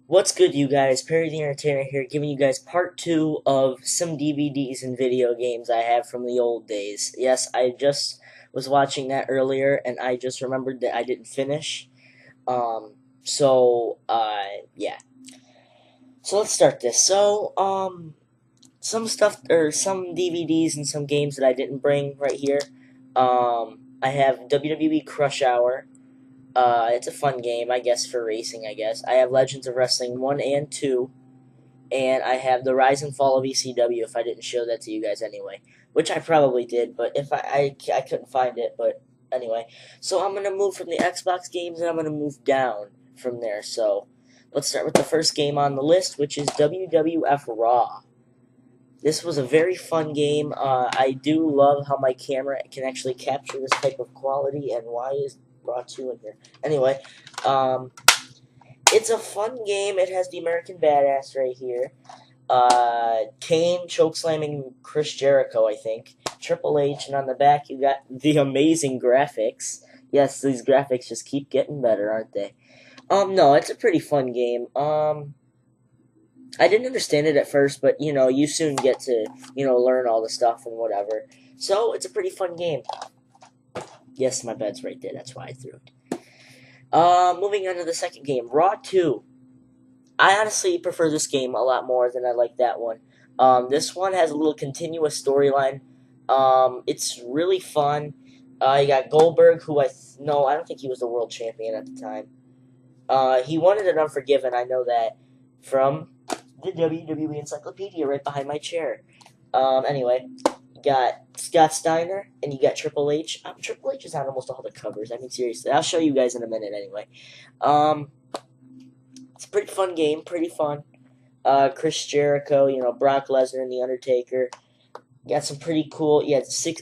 What's good, you guys? Perry the Entertainer here, giving you guys part 2 of some DVDs and video games I have from the old days. Yes, I just was watching that earlier, and I just remembered that I didn't finish. Um, yeah. So let's start this. Some stuff, or some DVDs and some games that I didn't bring right here. I have WWE Crush Hour. It's a fun game, I guess, for racing, I guess. I have Legends of Wrestling 1 and 2, and I have the Rise and Fall of ECW if I didn't show that to you guys anyway, which I probably did, but if I couldn't find it, but anyway. So I'm going to move from the Xbox games, and I'm going to move down from there. So let's start with the first game on the list, which is WWF Raw. This was a very fun game. I do love how my camera can actually capture this type of quality, and why is Raw 2 in here? Anyway, it's a fun game. It has the American Badass right here. Kane chokeslamming Chris Jericho, I think. Triple H, and on the back you got the amazing graphics. Yes, these graphics just keep getting better, aren't they? No, it's a pretty fun game. I didn't understand it at first, but, you soon get to, learn all the stuff and whatever. So, it's a pretty fun game. Yes, my bed's right there, that's why I threw it. Moving on to the second game, Raw 2. I honestly prefer this game a lot more than I like that one. This one has a little continuous storyline. It's really fun. You got Goldberg, who I don't think he was the world champion at the time. He won it at Unforgiven, I know that, from the WWE Encyclopedia right behind my chair. Anyway, you got Scott Steiner, and you got Triple H. Triple H is on almost all the covers. I mean, seriously. I'll show you guys in a minute anyway. It's a pretty fun game, pretty fun. Chris Jericho, Brock Lesnar and The Undertaker. Got some pretty cool,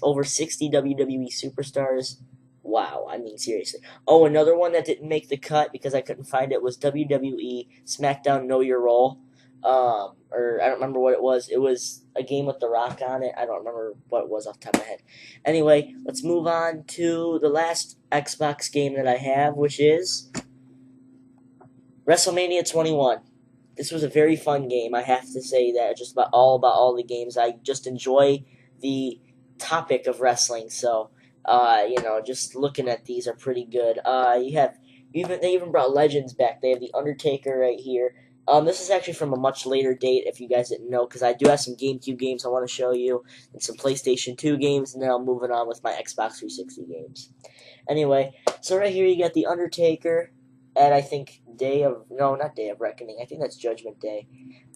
over 60 WWE superstars. Wow, I mean, seriously. Oh, another one that didn't make the cut because I couldn't find it was WWE SmackDown Know Your Role. Or I don't remember what it was. It was a game with The Rock on it. I don't remember what it was off the top of my head. Anyway, let's move on to the last Xbox game that I have, which is WrestleMania 21. This was a very fun game. I have to say that just about all the games. I just enjoy the topic of wrestling. So, just looking at these are pretty good. They even brought Legends back. They have the Undertaker right here. This is actually from a much later date, if you guys didn't know, because I do have some GameCube games I want to show you, and some PlayStation 2 games, and then I'll move it on with my Xbox 360 games. Anyway, so right here you got the Undertaker at, I think, not Day of Reckoning. I think that's Judgment Day.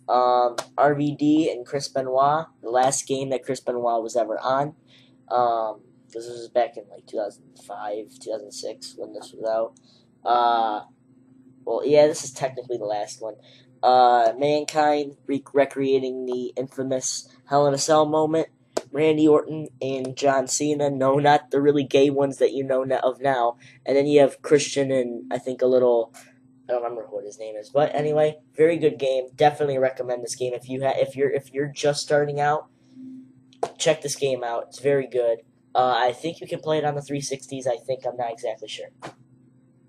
RVD and Chris Benoit, the last game that Chris Benoit was ever on. This was back in like 2005, 2006 when this was out. This is technically the last one. Mankind recreating the infamous Hell in a Cell moment. Randy Orton and John Cena. No, not the really gay ones that you know of now. And then you have Christian and I think I don't remember what his name is. But anyway, very good game. Definitely recommend this game if you're just starting out. Check this game out. It's very good. I think you can play it on the 360s. I'm not exactly sure.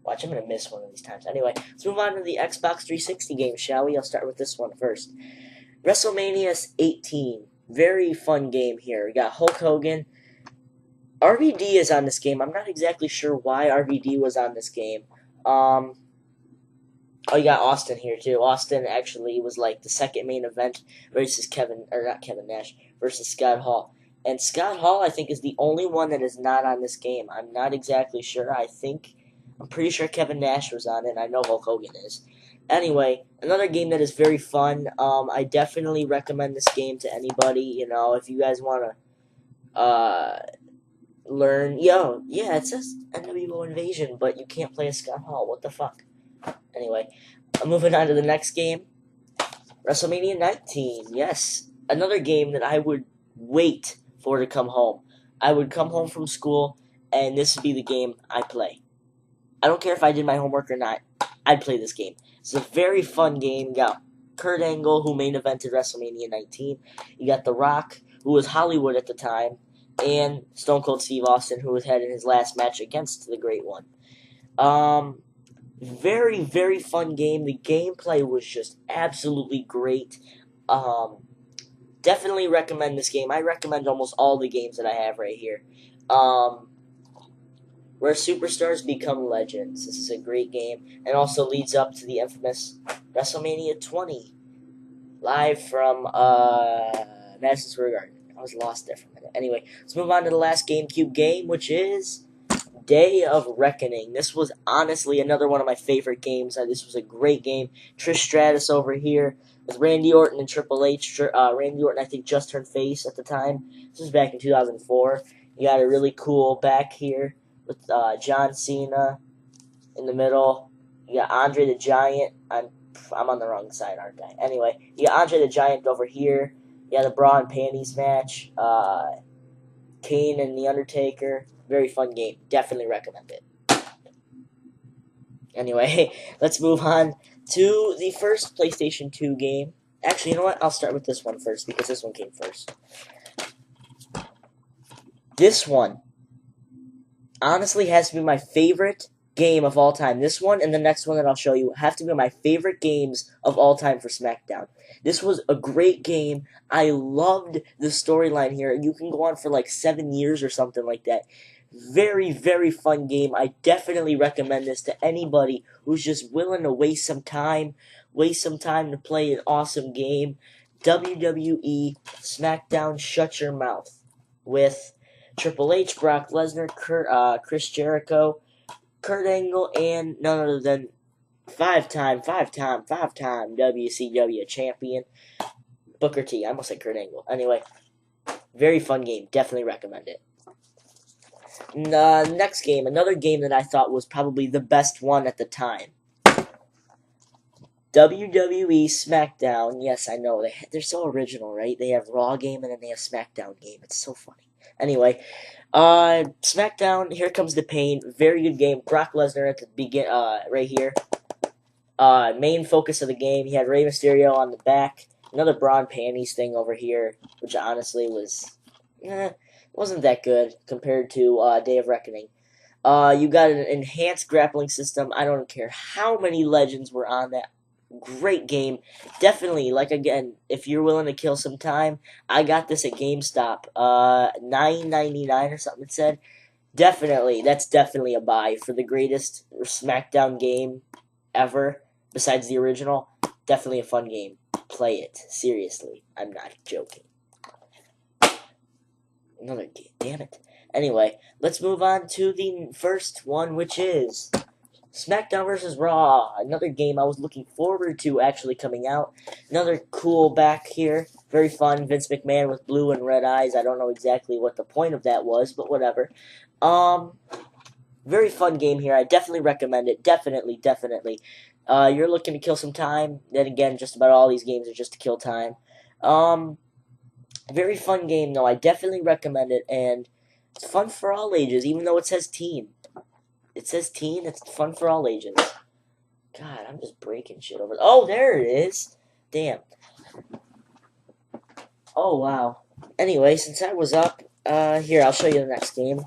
Watch, I'm going to miss one of these times. Anyway, let's move on to the Xbox 360 game, shall we? I'll start with this one first. WrestleMania 18. Very fun game here. We got Hulk Hogan. RVD is on this game. I'm not exactly sure why RVD was on this game. You got Austin here, too. Austin actually was like the second main event versus Nash, versus Scott Hall. And Scott Hall, I think, is the only one that is not on this game. I'm not exactly sure. I'm pretty sure Kevin Nash was on it, and I know Hulk Hogan is. Anyway, another game that is very fun. I definitely recommend this game to anybody. If you guys want to learn. It says NWO Invasion, but you can't play as Scott Hall. What the fuck? Anyway, I'm moving on to the next game. WrestleMania 19. Yes, another game that I would wait for to come home. I would come home from school, and this would be the game I play. I don't care if I did my homework or not. I'd play this game. It's a very fun game. You got Kurt Angle, who main evented WrestleMania 19. You got The Rock, who was Hollywood at the time, and Stone Cold Steve Austin, who had his last match against the Great One. Very, very fun game. The gameplay was just absolutely great. Definitely recommend this game. I recommend almost all the games that I have right here. Where superstars become legends. This is a great game, and also leads up to the infamous WrestleMania 20, live from Madison Square Garden. I was lost there for a minute. Anyway, let's move on to the last GameCube game, which is Day of Reckoning. This was honestly another one of my favorite games. This was a great game. Trish Stratus over here with Randy Orton and Triple H. Randy Orton, I think, just turned face at the time. This was back in 2004. You got a really cool back here with John Cena in the middle. You got Andre the Giant. I'm on the wrong side, aren't I? Anyway, you got Andre the Giant over here. You got the bra and panties match. Kane and The Undertaker. Very fun game. Definitely recommend it. Anyway, let's move on to the first PlayStation 2 game. Actually, you know what? I'll start with this one first because this one came first. This one honestly has to be my favorite game of all time. This one and the next one that I'll show you have to be my favorite games of all time for SmackDown. This was a great game. I loved the storyline here. You can go on for like 7 years or something like that. Very, very fun game. I definitely recommend this to anybody who's just willing to waste some time to play an awesome game. WWE SmackDown Shut Your Mouth with Triple H, Brock Lesnar, Chris Jericho, Kurt Angle, and none other than five-time WCW champion, Booker T. I almost said Kurt Angle. Anyway, very fun game. Definitely recommend it. Next game, another game that I thought was probably the best one at the time. WWE SmackDown. Yes, I know. They're so original, right? They have Raw game and then they have SmackDown game. It's so funny. Anyway, SmackDown, Here Comes the Pain. Very good game. Brock Lesnar at the right here. Main focus of the game. He had Rey Mysterio on the back. Another bra and panties thing over here, which honestly was, wasn't that good compared to Day of Reckoning. You got an enhanced grappling system. I don't care how many legends were on that. Great game. Definitely, like again, if you're willing to kill some time, I got this at GameStop. $9.99 or something it said. Definitely, that's definitely a buy for the greatest SmackDown game ever, besides the original. Definitely a fun game. Play it. Seriously. I'm not joking. Another game. Damn it. Anyway, let's move on to the first one, which is SmackDown vs. Raw. Another game I was looking forward to actually coming out. Another cool back here. Very fun. Vince McMahon with blue and red eyes. I don't know exactly what the point of that was, but whatever. Very fun game here. I definitely recommend it. Definitely. You're looking to kill some time. Then again, just about all these games are just to kill time. Very fun game, though. I definitely recommend it, and it's fun for all ages, even though it says teen. It says teen. It's fun for all ages. God, I'm just breaking shit over. Oh, there it is. Damn. Oh, wow. Anyway, since I was up, here, I'll show you the next game.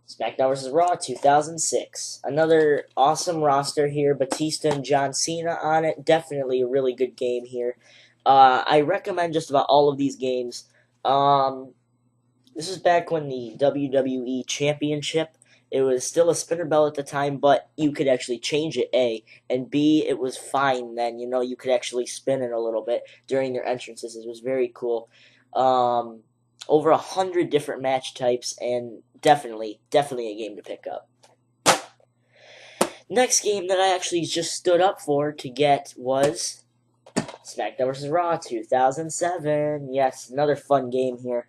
SmackDown vs. Raw 2006. Another awesome roster here. Batista and John Cena on it. Definitely a really good game here. I recommend just about all of these games. This is back when the WWE Championship, it was still a spinner belt at the time, but you could actually change it, A. And B, it was fine then. You know, you could actually spin it a little bit during their entrances. It was very cool. Over 100 different match types, and definitely a game to pick up. Next game that I actually just stood up for to get was SmackDown vs. Raw 2007. Yes, another fun game here.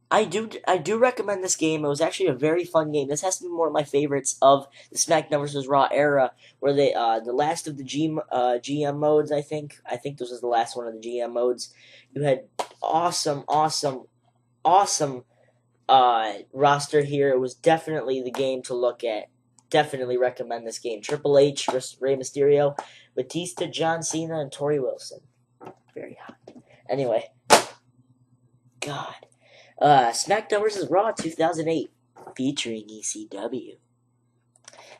I do recommend this game. It was actually a very fun game. This has to be one of my favorites of the SmackDown vs. Raw era, where they the last of the GM modes. I think this was the last one of the GM modes. You had awesome roster here. It was definitely the game to look at. Definitely recommend this game. Triple H versus Rey Mysterio, Batista, John Cena, and Tori Wilson. Very hot. Anyway, God. SmackDown vs. Raw 2008, featuring ECW.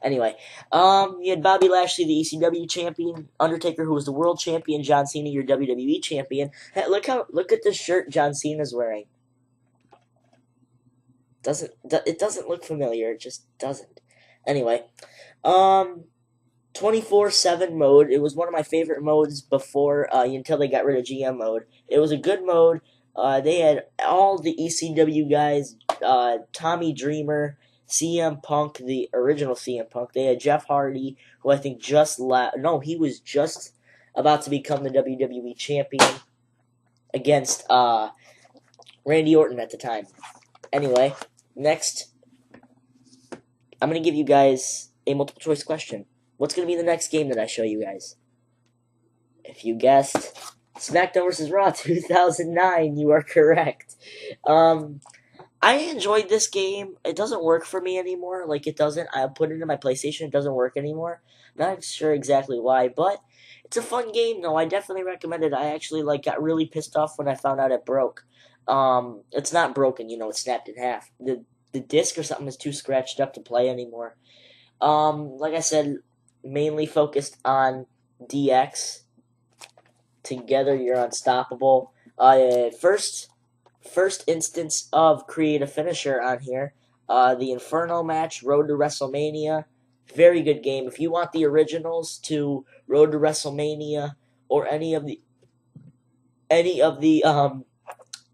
Anyway, you had Bobby Lashley, the ECW champion, Undertaker, who was the world champion, John Cena, your WWE champion. Hey, look at the shirt John Cena's wearing. It doesn't look familiar? It just doesn't. Anyway, 24/7 mode. It was one of my favorite modes before until they got rid of GM mode. It was a good mode. They had all the ECW guys, Tommy Dreamer, CM Punk, the original CM Punk. They had Jeff Hardy, who I think he was just about to become the WWE champion against Randy Orton at the time. Anyway, next, I'm going to give you guys a multiple choice question. What's going to be the next game that I show you guys? If you guessed SmackDown vs. Raw 2009, you are correct. I enjoyed this game. It doesn't work for me anymore. Like, it doesn't. I put it in my PlayStation. It doesn't work anymore. Not sure exactly why, but it's a fun game, though. I definitely recommend it. I actually, got really pissed off when I found out it broke. It's not broken, it snapped in half. The disc or something is too scratched up to play anymore. Like I said, mainly focused on DX. Together, you're unstoppable. First instance of create a finisher on here. The Inferno match, Road to WrestleMania. Very good game. If you want the originals to Road to WrestleMania or any of the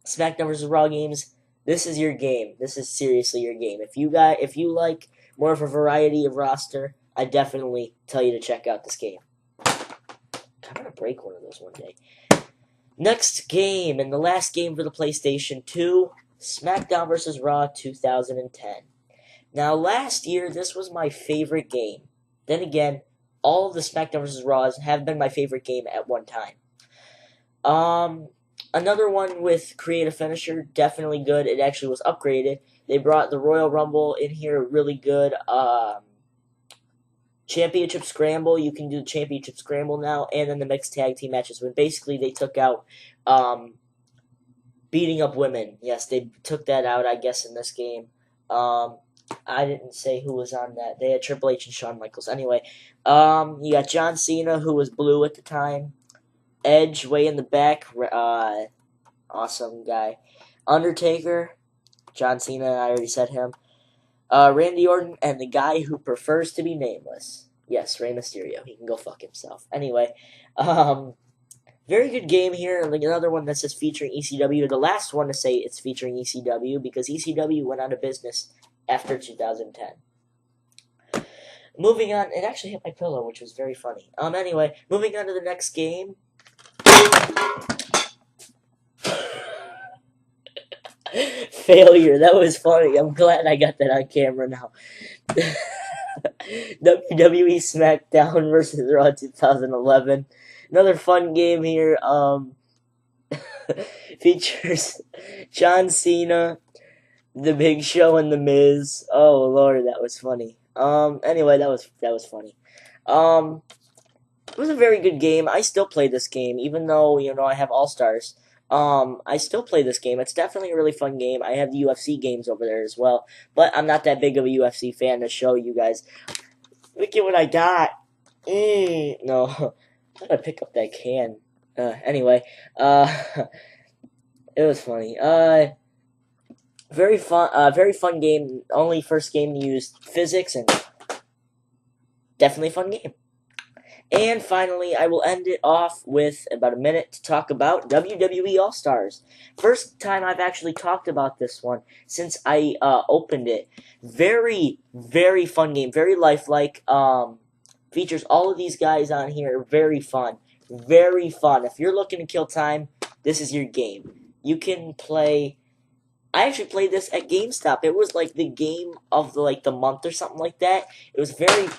SmackDown vs. Raw games, this is your game. This is seriously your game. If you like more of a variety of roster, I definitely tell you to check out this game. I'm gonna break one of those one day. Next game, and the last game for the PlayStation 2, SmackDown vs. Raw 2010. Now, last year, this was my favorite game. Then again, all of the SmackDown vs. Raws have been my favorite game at one time. Another one with Create a Finisher, definitely good. It actually was upgraded. They brought the Royal Rumble in here, really good. Championship Scramble, you can do the Championship Scramble now, and then the mixed tag team matches. When basically they took out beating up women. Yes, they took that out, I guess, in this game. I didn't say who was on that. They had Triple H and Shawn Michaels. Anyway, you got John Cena, who was blue at the time. Edge, way in the back. Awesome guy. Undertaker, John Cena, I already said him. Randy Orton, and the guy who prefers to be nameless. Yes, Rey Mysterio. He can go fuck himself. Anyway, very good game here. Like another one that says featuring ECW. The last one to say it's featuring ECW because ECW went out of business after 2010. Moving on, it actually hit my pillow, which was very funny. Anyway, moving on to the next game. Failure. That was funny. I'm glad I got that on camera now. WWE SmackDown vs. Raw 2011. Another fun game here. Features John Cena, The Big Show, and The Miz. Oh Lord, that was funny. Anyway, that was funny. It was a very good game. I still play this game, even though I have All Stars. I still play this game. It's definitely a really fun game. I have the UFC games over there as well, but I'm not that big of a UFC fan to show you guys. Look at what I got. No, I gotta pick up that can. Anyway, it was funny. Very fun game. Only first game to use physics, and definitely a fun game. And finally, I will end it off with about a minute to talk about WWE All-Stars. First time I've actually talked about this one since I opened it. Very, very fun game. Very lifelike. Features all of these guys on here. Very fun. Very fun. If you're looking to kill time, this is your game. You can play... I actually played this at GameStop. It was like the game of the month or something like that. It was very...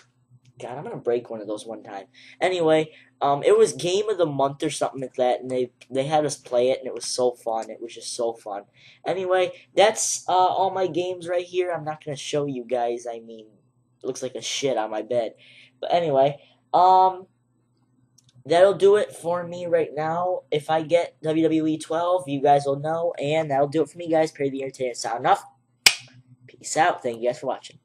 God, I'm gonna break one of those one time. Anyway, it was game of the month or something like that, and they had us play it, and it was so fun. It was just so fun. Anyway, that's all my games right here. I'm not gonna show you guys. I mean, it looks like a shit on my bed. But anyway, that'll do it for me right now. If I get WWE 12, you guys will know, and that'll do it for me, guys. Pray the entertainment sound enough. Peace out. Thank you guys for watching.